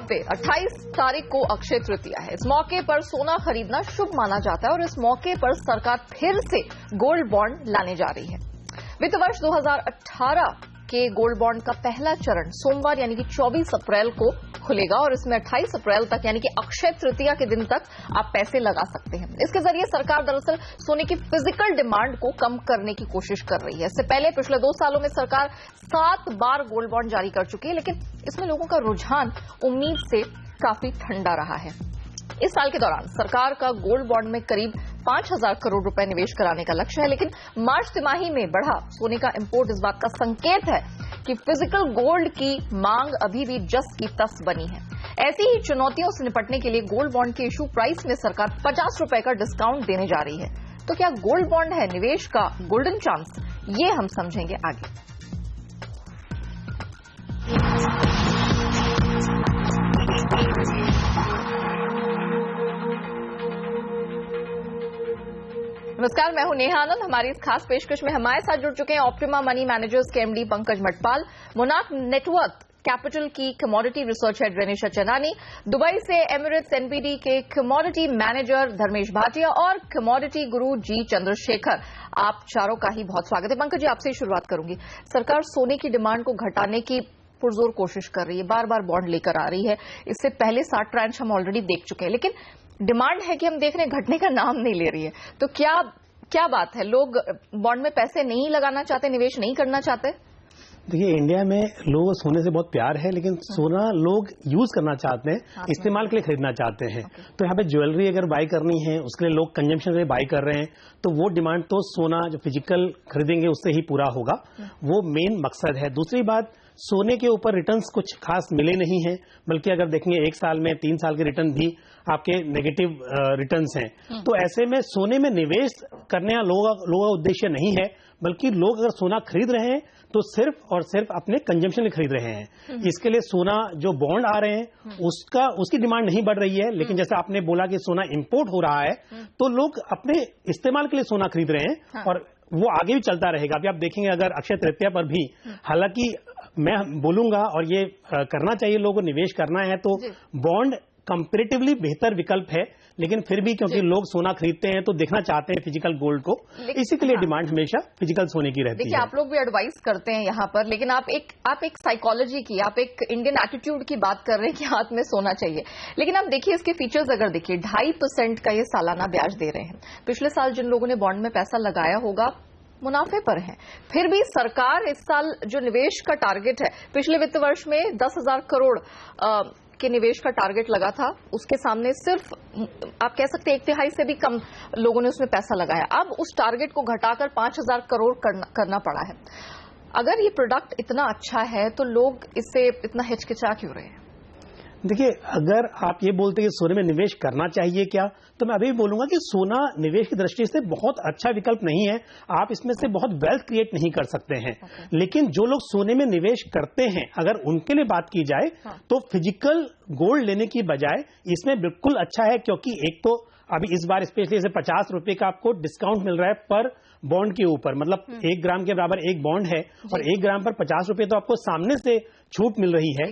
पे 28 तारीख को अक्षय तृतीया है। इस मौके पर सोना खरीदना शुभ माना जाता है और इस मौके पर सरकार फिर से गोल्ड बॉन्ड लाने जा रही है। वित्त वर्ष 2018 के गोल्ड बॉन्ड का पहला चरण सोमवार यानी कि 24 अप्रैल को खुलेगा और इसमें 28 अप्रैल तक यानी कि अक्षय तृतीया के दिन तक आप पैसे लगा सकते हैं। इसके जरिए सरकार दरअसल सोने की फिजिकल डिमांड को कम करने की कोशिश कर रही है। इससे पहले पिछले 2 सालों में सरकार 7 बार गोल्ड बॉन्ड जारी कर चुकी है, लेकिन इसमें लोगों का रुझान उम्मीद से काफी ठंडा रहा है। इस साल के दौरान सरकार का गोल्ड बॉन्ड में करीब 5,000 करोड़ रुपए निवेश कराने का लक्ष्य है, लेकिन मार्च तिमाही में बढ़ा सोने का इंपोर्ट इस बात का संकेत है कि फिजिकल गोल्ड की मांग अभी भी जस की तस बनी है। ऐसी ही चुनौतियों से निपटने के लिए गोल्ड बॉन्ड के इशू प्राइस में सरकार 50 रुपए का डिस्काउंट देने जा रही है। तो क्या गोल्ड बॉन्ड है निवेश का गोल्डन चांस? ये हम समझेंगे आगे। नमस्कार, मैं हूं नेहा आनंद। हमारी इस खास पेशकश में हमारे साथ जुड़ चुके हैं ऑप्टिमा मनी मैनेजर्स के MD Pankaj Matpal, Monarch Network Capital की commodity research head Renisha Chanani, Dubai से एमिरेट्स एनपीडी के कमोडिटी मैनेजर धर्मेश भाटिया और कमोडिटी गुरु जी चंद्रशेखर। आप चारों का ही बहुत स्वागत है। पंकज जी, आपसे ही शुरुआत करूंगी। सरकार सोने की डिमांड को घटाने की पुरजोर कोशिश कर रही है, बार बार बॉन्ड लेकर आ रही है। इससे पहले 60 ट्रांच हम ऑलरेडी देख चुके हैं, लेकिन डिमांड है कि हम देख रहे हैं घटने का नाम नहीं ले रही है। तो क्या बात है? लोग बॉन्ड में पैसे नहीं लगाना चाहते, निवेश नहीं करना चाहते? देखिए, इंडिया में लोगों को सोने से बहुत प्यार है, लेकिन सोना लोग यूज करना चाहते हैं, इस्तेमाल के लिए खरीदना चाहते हैं। तो यहाँ पे ज्वेलरी अगर बाय करनी है, उसके लिए लोग कंजम्पशन के लिए बाय कर रहे हैं, तो वो डिमांड तो सोना जो फिजिकल खरीदेंगे उससे ही पूरा होगा। वो मेन मकसद है। दूसरी बात, सोने के ऊपर रिटर्न्स कुछ खास मिले नहीं हैं, बल्कि अगर देखेंगे 1 साल में 3 साल के रिटर्न भी आपके नेगेटिव रिटर्न्स हैं। तो ऐसे में सोने में निवेश करने का लोगों का उद्देश्य नहीं है, बल्कि लोग अगर सोना खरीद रहे हैं तो सिर्फ और सिर्फ अपने कंजम्पशन में खरीद रहे हैं। इसके लिए सोना जो बॉन्ड आ रहे हैं उसकी डिमांड नहीं बढ़ रही है। लेकिन जैसा आपने बोला कि सोना इंपोर्ट हो रहा है, तो लोग अपने इस्तेमाल के लिए सोना खरीद रहे हैं और वो आगे भी चलता रहेगा। अभी आप देखेंगे अगर अक्षय तृतीया पर भी, हालांकि मैं बोलूंगा और ये करना चाहिए, लोगों को निवेश करना है तो बॉन्ड कंपैरेटिवली बेहतर विकल्प है, लेकिन फिर भी क्योंकि लोग सोना खरीदते हैं तो देखना चाहते हैं फिजिकल गोल्ड को, इसी के लिए डिमांड हमेशा फिजिकल सोने की रहती है। देखिए, आप लोग भी एडवाइस करते हैं यहाँ पर, लेकिन आप एक साइकोलॉजी की, आप एक इंडियन एटीट्यूड की बात कर रहे हैं कि हाथ में सोना चाहिए। लेकिन आप देखिए इसके फीचर्स अगर देखिए, 2.5% का ये सालाना ब्याज दे रहे हैं। पिछले साल जिन लोगों ने बॉन्ड में पैसा लगाया होगा मुनाफे पर है। फिर भी सरकार इस साल जो निवेश का टारगेट है, पिछले वित्त वर्ष में 10,000 करोड़ के निवेश का टारगेट लगा था, उसके सामने सिर्फ आप कह सकते हैं 1/3 से भी कम लोगों ने उसमें पैसा लगाया। अब उस टारगेट को घटाकर 5,000 करोड़ करना पड़ा है। अगर ये प्रोडक्ट इतना अच्छा है तो लोग इससे इतना हिचकिचा क्यों रहे हैं? देखिए, अगर आप ये बोलते हैं कि सोने में निवेश करना चाहिए क्या, तो मैं अभी भी बोलूंगा कि सोना निवेश की दृष्टि से बहुत अच्छा विकल्प नहीं है। आप इसमें से बहुत वेल्थ क्रिएट नहीं कर सकते हैं। लेकिन जो लोग सोने में निवेश करते हैं, अगर उनके लिए बात की जाए तो फिजिकल गोल्ड लेने की बजाय इसमें बिल्कुल अच्छा है, क्योंकि एक तो अभी इस बार स्पेशली जैसे 50 रुपए का आपको डिस्काउंट मिल रहा है पर बॉन्ड के ऊपर, मतलब 1 ग्राम के बराबर एक बॉन्ड है और 1 ग्राम पर 50 रुपए तो आपको सामने से छूट मिल रही है।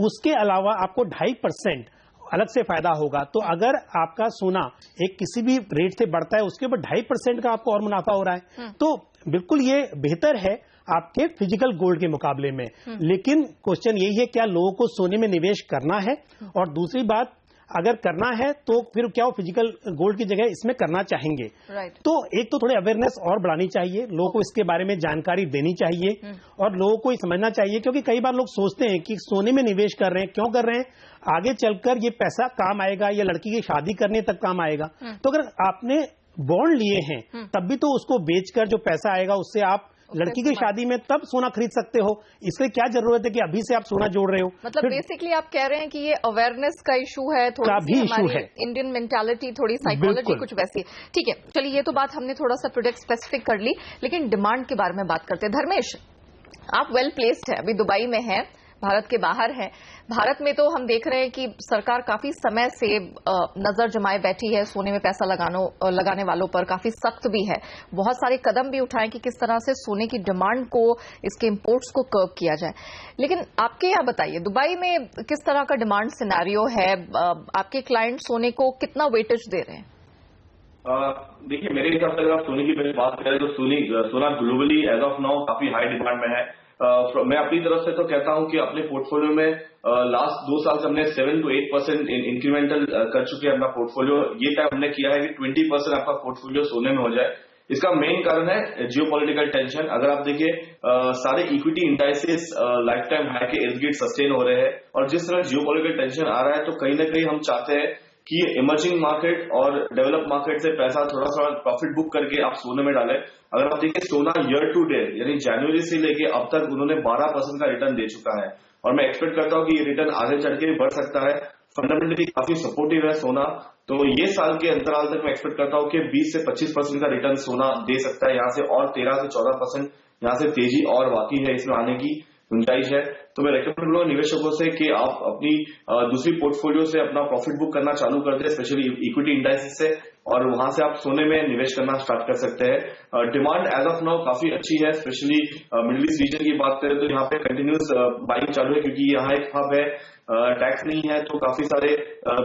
उसके अलावा आपको 2.5% अलग से फायदा होगा। तो अगर आपका सोना एक किसी भी रेट से बढ़ता है, उसके ऊपर 2.5% का आपको और मुनाफा हो रहा है, तो बिल्कुल ये बेहतर है आपके फिजिकल गोल्ड के मुकाबले में। लेकिन क्वेश्चन यही है, क्या लोगों को सोने में निवेश करना है? और दूसरी बात, अगर करना है तो फिर क्या वो फिजिकल गोल्ड की जगह इसमें करना चाहेंगे? तो एक तो थोड़ी अवेयरनेस और बढ़ानी चाहिए, लोगों को इसके बारे में जानकारी देनी चाहिए और लोगों को ये समझना चाहिए, क्योंकि कई बार लोग सोचते हैं कि सोने में निवेश कर रहे हैं, क्यों कर रहे हैं, आगे चलकर ये पैसा काम आएगा या लड़की की शादी करने तक काम आएगा। तो अगर आपने बॉन्ड लिए हैं तब भी तो उसको बेचकर जो पैसा आएगा उससे आप लड़की की शादी में तब सोना खरीद सकते हो। इसलिए क्या जरूरत है कि अभी से आप सोना जोड़ रहे हो? मतलब बेसिकली आप कह रहे हैं कि ये अवेयरनेस का इशू है, थोड़ा भी इशू है, इंडियन मेंटालिटी, थोड़ी साइकोलॉजी कुछ वैसी है। ठीक है, चलिए, ये तो बात हमने थोड़ा सा प्रोडक्ट स्पेसिफिक कर ली, लेकिन डिमांड के बारे में बात करते हैं। धर्मेश, आप वेल प्लेस्ड है, अभी दुबई में है, भारत के बाहर हैं। भारत में तो हम देख रहे हैं कि सरकार काफी समय से नजर जमाए बैठी है, सोने में पैसा लगाने वालों पर काफी सख्त भी है। बहुत सारे कदम भी उठाए कि किस तरह से सोने की डिमांड को, इसके इंपोर्ट्स को कर्ब किया जाए। लेकिन आपके यहाँ बताइए, दुबई में किस तरह का डिमांड सिनेरियो है? आपके क्लाइंट सोने को कितना वेटेज दे रहे हैं? देखिए, मेरे हिसाब से अगर आप सोने की बात करें तो सोना ग्लोबली एज ऑफ नाउ काफी हाई डिमांड में है। मैं अपनी तरफ से तो कहता हूं कि अपने पोर्टफोलियो में लास्ट 2 साल से हमने 7 to 8% इंक्रीमेंटल कर चुके हैं अपना पोर्टफोलियो। ये टाइम हमने किया है कि 20% आपका पोर्टफोलियो सोने में हो जाए। इसका मेन कारण है जियोपॉलिटिकल टेंशन। अगर आप देखिए, सारे equity indices life time high के इर्द गिर्द सस्टेन हो रहे हैं, और जिस तरह जियोपॉलिटिकल टेंशन आ रहा है तो कहीं ना कहीं हम चाहते हैं कि इमर्जिंग मार्केट और डेवलप मार्केट से पैसा थोड़ा सा प्रॉफिट बुक करके आप सोने में डालें। अगर आप देखिए, सोना ईयर टू डेट यानी जनवरी से लेके अब तक उन्होंने 12% का रिटर्न दे चुका है, और मैं एक्सपेक्ट करता हूं कि ये रिटर्न आगे चढ़ के बढ़ सकता है। फंडामेंटली काफी सपोर्टिव है सोना, तो ये साल के अंतराल तक मैं एक्सपेक्ट करता हूं कि 20 से 25% का रिटर्न सोना दे सकता है यहाँ से, और 13 से 14% यहाँ से तेजी और बाकी है, इसमें आने की गुंजाइश है। तो मैं रेकमेंड करूंगा निवेशकों से कि आप अपनी दूसरी पोर्टफोलियो से अपना प्रॉफिट बुक करना चालू कर दें, स्पेशली इक्विटी इंडाइसेस से, और वहां से आप सोने में निवेश करना स्टार्ट कर सकते हैं। डिमांड एज ऑफ नाउ काफी अच्छी है, स्पेशली मिडिल ईस्ट रीजन की बात करें तो यहाँ पे कंटिन्यूस बाइंग चालू है, क्योंकि यहाँ एक हब है, टैक्स नहीं है, तो काफी सारे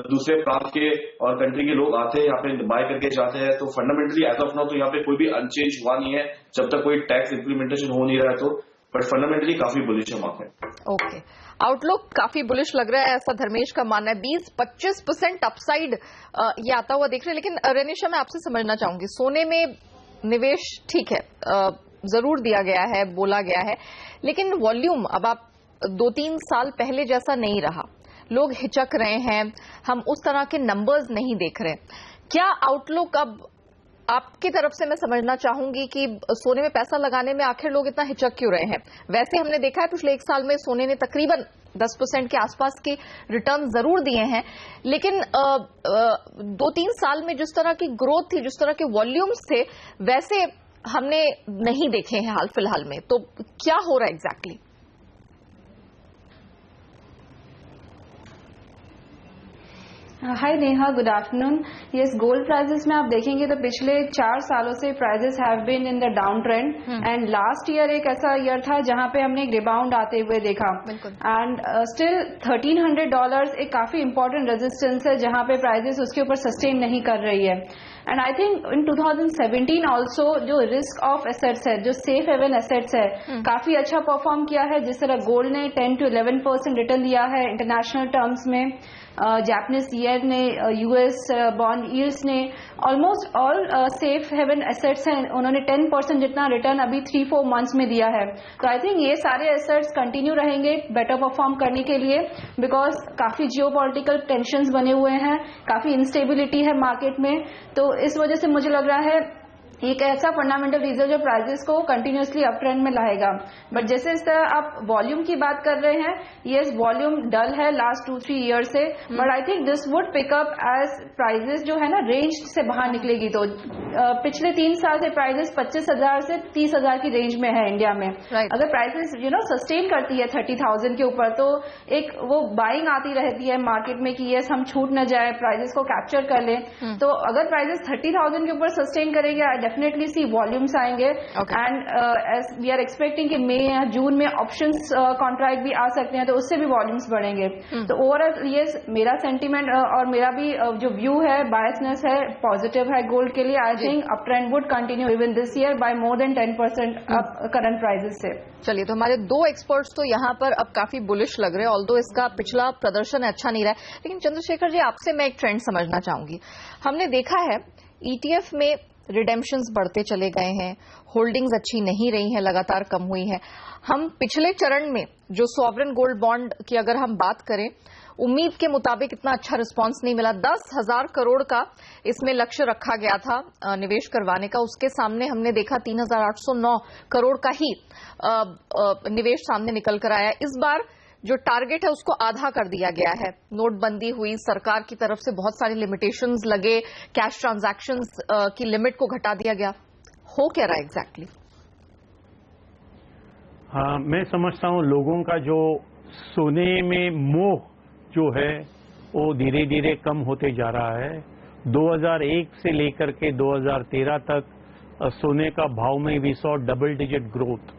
दूसरे प्रांत के और कंट्री के लोग आते हैं यहाँ पे बाय करके जाते हैं। तो फंडामेंटली एज ऑफ नाउ तो यहाँ पे कोई भी अनचेंज हुआ नहीं है, जब तक कोई टैक्स इम्प्लीमेंटेशन हो नहीं रहा है, तो बट फंडामेंटली काफी बुलिश है मार्केट। ओके, आउटलुक काफी बुलिश लग रहा है, ऐसा धर्मेश का मानना है। 20-25% अपसाइड ये आता हुआ देख रहे हैं। लेकिन रेनिशा, मैं आपसे समझना चाहूंगी, सोने में निवेश ठीक है, जरूर दिया गया है, बोला गया है, लेकिन वॉल्यूम अब आप 2-3 साल पहले जैसा नहीं रहा, लोग हिचक रहे हैं, हम उस तरह के नंबर्स नहीं देख रहे। क्या आउटलुक अब आपकी तरफ से मैं समझना चाहूंगी कि सोने में पैसा लगाने में आखिर लोग इतना हिचक क्यों रहे हैं? वैसे हमने देखा है पिछले 1 साल में सोने ने तकरीबन 10% के आसपास के रिटर्न जरूर दिए हैं, लेकिन 2-3 साल में जिस तरह की ग्रोथ थी, जिस तरह के वॉल्यूम्स थे, वैसे हमने नहीं देखे हैं हाल फिलहाल में। तो क्या हो रहा है exactly? Hi Neha, good afternoon. Yes, gold prices में आप देखेंगे तो पिछले 4 सालों से prices have been in the down trend, and last year एक ऐसा ईयर था जहां पे हमने एक रिबाउंड आते हुए देखा, एंड स्टिल $1,300 एक काफी इंपॉर्टेंट रेजिस्टेंस है जहां पे प्राइसेस उसके ऊपर सस्टेन नहीं कर रही है। And I think in 2017 also जो रिस्क ऑफ एसेट्स है, जो सेफ हेवन एसेट्स है, काफी अच्छा परफॉर्म किया है। जिस तरह गोल्ड ने 10 to 11% रिटर्न दिया है इंटरनेशनल टर्म्स में, जापानीज येन ने, यूएस बॉन्ड यील्ड्स ने, almost all safe haven assets हैं, उन्होंने 10% जितना रिटर्न अभी 3-4 मंथ्स में दिया है। तो आई थिंक ये सारे एसेट्स कंटिन्यू रहेंगे बेटर परफॉर्म करने के लिए, बिकॉज काफी जियोपॉलिटिकल टेंशंस बने हुए हैं, काफी इंस्टेबिलिटी है मार्केट में। तो इस वजह से मुझे लग रहा है एक ऐसा फंडामेंटल रीजन जो प्राइसेस को कंटिन्यूसली अप ट्रेंड में लाएगा। बट जैसे इस तरह आप वॉल्यूम की बात कर रहे हैं, यस वॉल्यूम डल है लास्ट 2-3 ईयर से, but I think this would pick up as prices जो है ना रेंज से बाहर निकलेगी। तो पिछले 3 साल से प्राइसेस 25,000 से 30,000 की रेंज में है इंडिया में। अगर प्राइसेस सस्टेन करती है 30,000 के ऊपर, तो एक वो बाइंग आती रहती है मार्केट में कि यस हम छूट न जाए, प्राइसेस को कैप्चर कर लें। तो अगर प्राइसेस 30,000 के ऊपर सस्टेन करेंगे, डेफिनेटली सी वॉल्यूम्स आएंगे, and as we are expecting कि मई या जून में ऑप्शंस कॉन्ट्रैक्ट भी आ सकते हैं, तो उससे भी वॉल्यूम्स बढ़ेंगे। तो ओवरऑल ये मेरा सेंटीमेंट और मेरा भी जो व्यू है, बायसनेस है, पॉजिटिव है गोल्ड के लिए। I think up trend would continue even this year by more than 10% up current prices से। चलिए, तो हमारे 2 एक्सपर्ट्स तो यहाँ पर अब काफी बुलिश लग रहे हैं, ऑल्दो इसका पिछला प्रदर्शन अच्छा नहीं रहा है। लेकिन चंद्रशेखर जी, आपसे मैं एक ट्रेंड समझना चाहूंगी। हमने देखा है ईटीएफ में रिडेम्पशंस बढ़ते चले गए हैं, होल्डिंग्स अच्छी नहीं रही हैं, लगातार कम हुई हैं। हम पिछले चरण में जो सॉवरेन गोल्ड बॉन्ड की अगर हम बात करें, उम्मीद के मुताबिक इतना अच्छा रिस्पांस नहीं मिला। 10,000 करोड़ का इसमें लक्ष्य रखा गया था निवेश करवाने का, उसके सामने हमने देखा 3,809 करोड़ का ही निवेश सामने निकल कर आया। इस बार जो टारगेट है उसको आधा कर दिया गया है। नोटबंदी हुई, सरकार की तरफ से बहुत सारी लिमिटेशंस लगे, कैश ट्रांजैक्शंस की लिमिट को घटा दिया गया। हो क्या रहा है एग्जैक्टली? हाँ, मैं समझता हूं लोगों का जो सोने में मोह जो है वो धीरे धीरे कम होते जा रहा है। 2001 से लेकर के 2013 तक सोने का भाव में we saw double digit growth,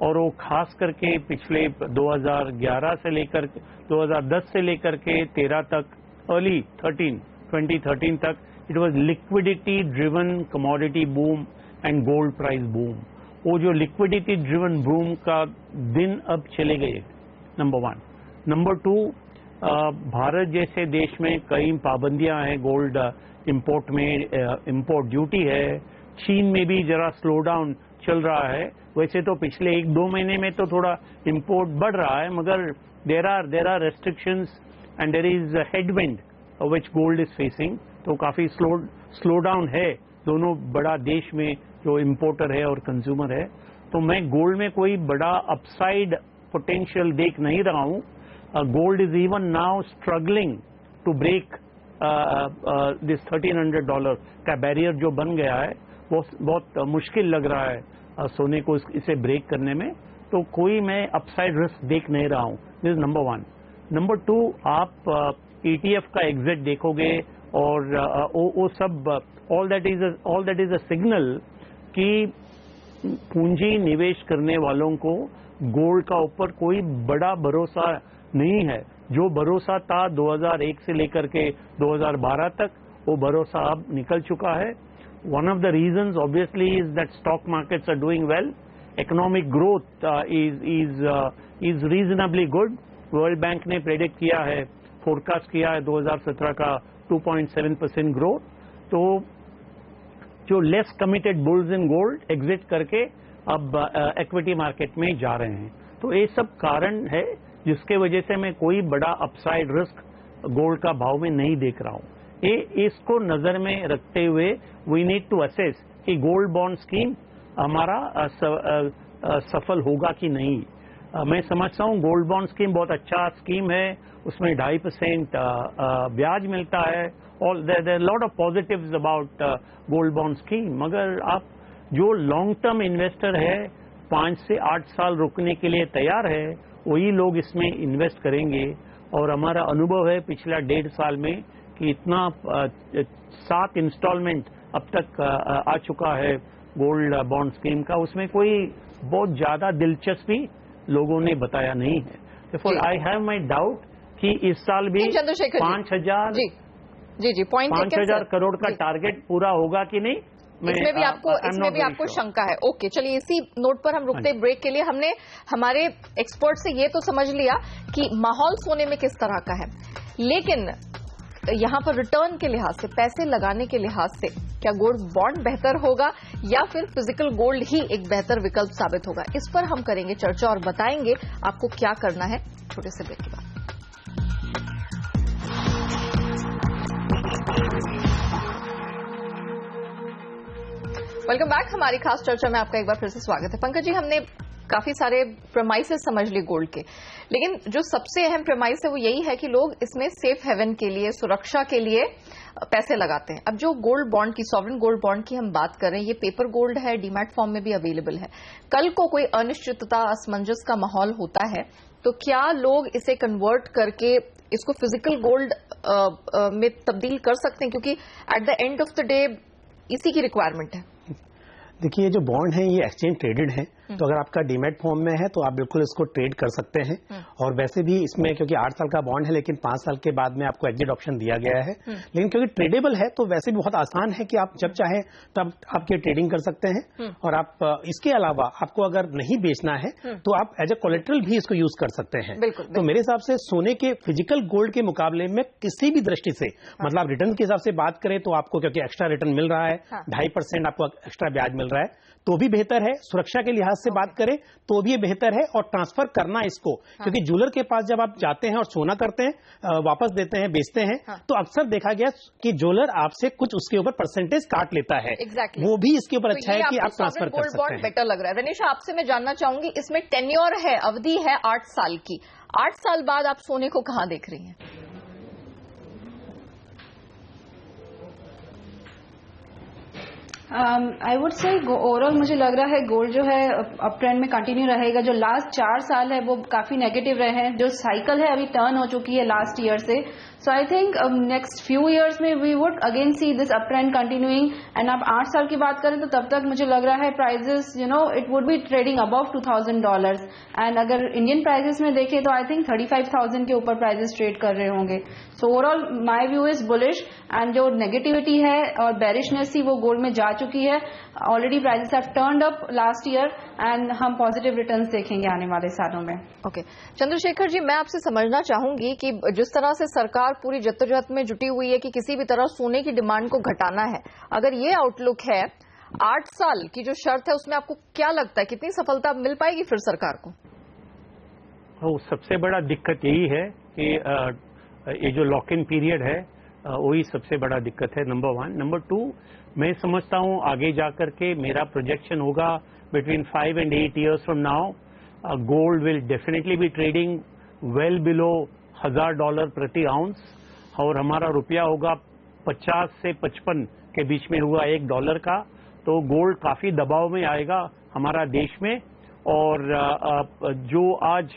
और वो खास करके पिछले 2011 से लेकर 2010 से लेकर के 13 तक, अर्ली 2013 तक it was liquidity driven commodity boom and gold price boom. वो जो लिक्विडिटी ड्रिवन बूम का दिन अब चले गए, नंबर 1। नंबर 2, भारत जैसे देश में कई पाबंदियां हैं गोल्ड इंपोर्ट में, इंपोर्ट ड्यूटी है। चीन में भी जरा स्लो डाउन चल रहा है। वैसे तो पिछले 1-2 महीने में तो थोड़ा इंपोर्ट बढ़ रहा है, मगर there are restrictions and there is headwind which gold is facing. तो काफी स्लो डाउन है दोनों बड़ा देश में जो इंपोर्टर है और कंज्यूमर है। तो मैं गोल्ड में कोई बड़ा अपसाइड पोटेंशियल देख नहीं रहा हूं। Gold is even now struggling to break this $1,300 का बैरियर जो बन गया है, वो बहुत मुश्किल लग रहा है सोने को इसे ब्रेक करने में। तो कोई मैं अपसाइड रिस्क देख नहीं रहा हूं। This is number 1। नंबर 2, आप ETF का एग्जिट देखोगे और वो सब all that is a signal कि पूंजी निवेश करने वालों को गोल्ड का ऊपर कोई बड़ा भरोसा नहीं है। जो भरोसा था 2001 से लेकर के 2012 तक, वो भरोसा अब निकल चुका है। One of the reasons obviously is that stock markets are doing well. Economic growth is reasonably good. World Bank ने प्रेडिक्ट किया है, फोरकास्ट किया है 2017 का 2.7% ग्रोथ। तो जो less committed bulls in gold exit करके अब इक्विटी मार्केट में जा रहे हैं। तो ये सब कारण है जिसके वजह से मैं कोई बड़ा अपसाइड रिस्क गोल्ड का भाव में नहीं देख रहा हूं। इसको नजर में रखते हुए वी नीड टू असेस कि गोल्ड बॉन्ड स्कीम हमारा सफल होगा कि नहीं। मैं समझता हूं गोल्ड बॉन्ड स्कीम बहुत अच्छा स्कीम है, उसमें 2.5% ब्याज मिलता है और there lot of positives about gold bond scheme. मगर आप जो लॉन्ग टर्म इन्वेस्टर है, 5 से 8 साल रुकने के लिए तैयार है, वही लोग इसमें इन्वेस्ट करेंगे। और हमारा अनुभव है पिछला 1.5 साल में कि इतना 7 इंस्टॉलमेंट अब तक आ चुका है गोल्ड बॉन्ड स्कीम का, उसमें कोई बहुत ज्यादा दिलचस्पी लोगों ने बताया नहीं है। Therefore, I have my doubt कि इस साल भी 5,000 करोड़ का टारगेट पूरा होगा कि नहीं। इसमें भी आपको शंका है। ओके, चलिए इसी नोट पर हम रुकते ब्रेक के लिए। हमने हमारे एक्सपर्ट से ये तो समझ लिया कि माहौल सोने में किस तरह का है, लेकिन यहां पर रिटर्न के लिहाज से, पैसे लगाने के लिहाज से क्या गोल्ड बॉन्ड बेहतर होगा या फिर फिजिकल गोल्ड ही एक बेहतर विकल्प साबित होगा, इस पर हम करेंगे चर्चा और बताएंगे आपको क्या करना है छोटे से ब्रेक के बाद। Welcome back. हमारी खास चर्चा में आपका एक बार फिर से स्वागत है। पंकज जी, हमने काफी सारे प्रेमाइसेस समझ लिए गोल्ड के, लेकिन जो सबसे अहम प्रेमाइस है वो यही है कि लोग इसमें सेफ हेवन के लिए, सुरक्षा के लिए पैसे लगाते हैं। अब जो गोल्ड बॉन्ड की, सॉवरेन गोल्ड बॉन्ड की हम बात कर रहे हैं, ये पेपर गोल्ड है, डीमैट फॉर्म में भी अवेलेबल है। कल को कोई अनिश्चितता, असमंजस का माहौल होता है तो क्या लोग इसे कन्वर्ट करके इसको फिजिकल गोल्ड में तब्दील कर सकते हैं, क्योंकि at the end of the day इसी की रिक्वायरमेंट है। देखिए, ये जो बॉन्ड है ये एक्सचेंज ट्रेडेड है, तो अगर आपका डीमैट फॉर्म में है तो आप बिल्कुल इसको ट्रेड कर सकते हैं। और वैसे भी इसमें क्योंकि 8 साल का बॉन्ड है, लेकिन 5 साल के बाद में आपको एग्जिट ऑप्शन दिया गया है। लेकिन क्योंकि ट्रेडेबल है तो वैसे भी बहुत आसान है कि आप जब चाहे तब आप ये ट्रेडिंग कर सकते हैं। और आप इसके अलावा आपको अगर नहीं बेचना है तो आप एज ए कोलेट्रल भी इसको यूज कर सकते हैं। तो मेरे हिसाब से सोने के फिजिकल गोल्ड के मुकाबले में किसी भी दृष्टि से, मतलब रिटर्न के हिसाब से बात करें तो आपको क्योंकि एक्स्ट्रा रिटर्न मिल रहा है, 2.5% आपको एक्स्ट्रा ब्याज मिल रहा है, तो भी बेहतर है। सुरक्षा के लिहाज से बात करें तो भी ये बेहतर है। और ट्रांसफर करना इसको, क्योंकि ज्वेलर के पास जब आप जाते हैं और सोना करते हैं, वापस देते हैं, बेचते हैं, तो अक्सर देखा गया कि ज्वेलर आपसे कुछ उसके ऊपर परसेंटेज काट लेता है। वो भी इसके ऊपर अच्छा है कि आप ट्रांसफर कर सकते हैं। बेटर लग रहा है। रनीशा, आपसे मैं जानना चाहूंगी, इसमें टेन्योर है, अवधि है 8 साल की। 8 साल बाद आप सोने को कहां देख रही हैं? आई वुड से ओवरऑल मुझे लग रहा है गोल्ड जो है अप ट्रेंड में कंटिन्यू रहेगा। जो लास्ट 4 साल है वो काफी नेगेटिव रहे हैं। जो साइकिल है अभी टर्न हो चुकी है लास्ट ईयर से। So I think next few years में we would again see this up trend continuing. And आप 8 साल की बात करें तो तब तक मुझे लग रहा है prices it would be trading above $2,000। And अगर इंडियन प्राइजेस में देखें तो आई थिंक 35,000 के ऊपर प्राइजेस ट्रेड कर रहे होंगे। So overall my view is bullish. And जो नेगेटिविटी है और बेरिशनेस थी वो गोल्ड में जा चुकी है। Already prices have turned up last year and हम पॉजिटिव रिटर्न्स देखेंगे आने वाले सालों में। ओके चंद्रशेखर जी, मैं आपसे समझना चाहूंगी कि जिस तरह से सरकार पूरी जद्दोजहद में जुटी हुई है कि किसी भी तरह सोने की डिमांड को घटाना है, अगर ये आउटलुक है 8 साल की जो शर्त है उसमें आपको क्या लगता है कितनी सफलता मिल पाएगी फिर सरकार को? सबसे बड़ा दिक्कत यही है कि ये जो लॉक इन पीरियड है वही सबसे बड़ा दिक्कत है, नंबर 1। नंबर 2, मैं समझता हूं आगे जाकर के मेरा प्रोजेक्शन होगा between 5 and 8 years from now gold will definitely be trading well below $1,000 प्रति आउंस और हमारा रुपया होगा 50 से 55 के बीच में हुआ $1 का। तो गोल्ड काफी दबाव में आएगा हमारा देश में। और जो आज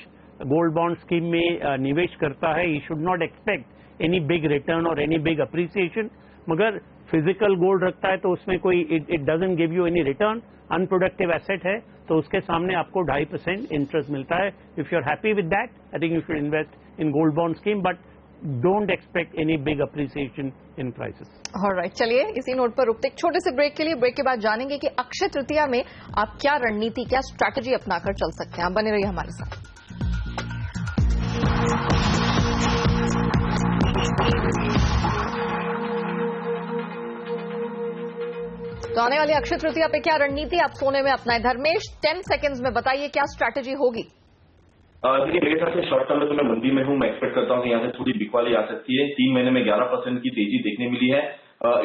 गोल्ड बॉन्ड स्कीम में निवेश करता है, he should not expect any big return और एनी बिग अप्रिसिएशन। मगर फिजिकल गोल्ड रखता है तो उसमें कोई it doesn't give you any return, unproductive asset है, तो उसके सामने आपको 2.5% इंटरेस्ट मिलता है। If you are happy with that, I think you should invest in gold bond scheme, but don't expect any big appreciation in prices. Alright, चलिए इसी note पर रुकते एक छोटे से ब्रेक के लिए। ब्रेक के बाद जानेंगे कि अक्षय तृतीया में आप क्या रणनीति, क्या स्ट्रैटेजी अपनाकर चल सकते हैं। आप बने रहिए हमारे साथ। तो आने वाली अक्षय तृतीया पे क्या रणनीति आप सोने में अपनाएं? धर्मेश 10 सेकंड्स में बताइए क्या स्ट्रैटेजी होगी? देखिए, मेरे हिसाब से शॉर्ट टर्म में तो मैं मंदी में हूं। मैं एक्सपेक्ट करता हूं कि यहाँ से थोड़ी बिकवाली आ सकती है। 3 महीने में 11% की तेजी देखने मिली है।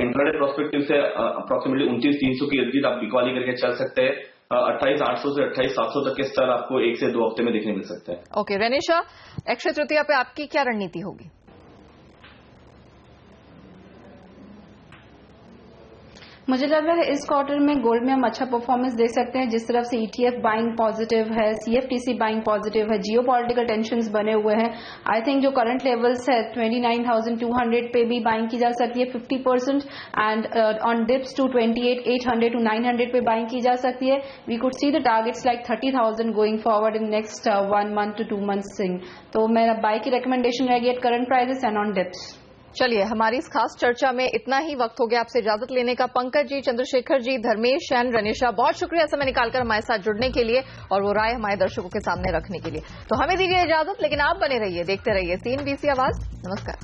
इंट्राडे प्रोस्पेक्टिव से अप्रोक्सीमेटली 29,300 की इर्द आप बिकवाली करके चल सकते हैं। 28,800 से 28,700 तक के स्तर आपको 1 से 2 हफ्ते में देखने मिल सकते हैं। ओके रेनिशा, अक्षय तृतीया पे आपकी क्या रणनीति होगी? मुझे लग रहा है इस क्वार्टर में गोल्ड में हम अच्छा परफॉर्मेंस दे सकते हैं। जिस तरफ से ETF बाइंग पॉजिटिव है, CFTC बाइंग पॉजिटिव है, जियोपॉलिटिकल टेंशंस बने हुए हैं। आई थिंक जो करंट लेवल्स है 29,200 पे भी बाइंग की जा सकती है 50%, and on dips to 28,800 to 900 पे बाइंग की जा सकती है। We could see the targets like 30,000 going forward in next 1 month to 2 months। तो मेरा बाई की रिकमेंडेशन रहेगी at current prices and on dips. चलिए, हमारी इस खास चर्चा में इतना ही वक्त हो गया आपसे इजाजत लेने का। पंकज जी, चंद्रशेखर जी, धर्मेश एंड रनिशा, बहुत शुक्रिया समय निकालकर हमारे साथ जुड़ने के लिए और वो राय हमारे दर्शकों के सामने रखने के लिए। तो हमें दीजिए इजाजत, लेकिन आप बने रहिए, देखते रहिए CNBC आवाज। नमस्कार।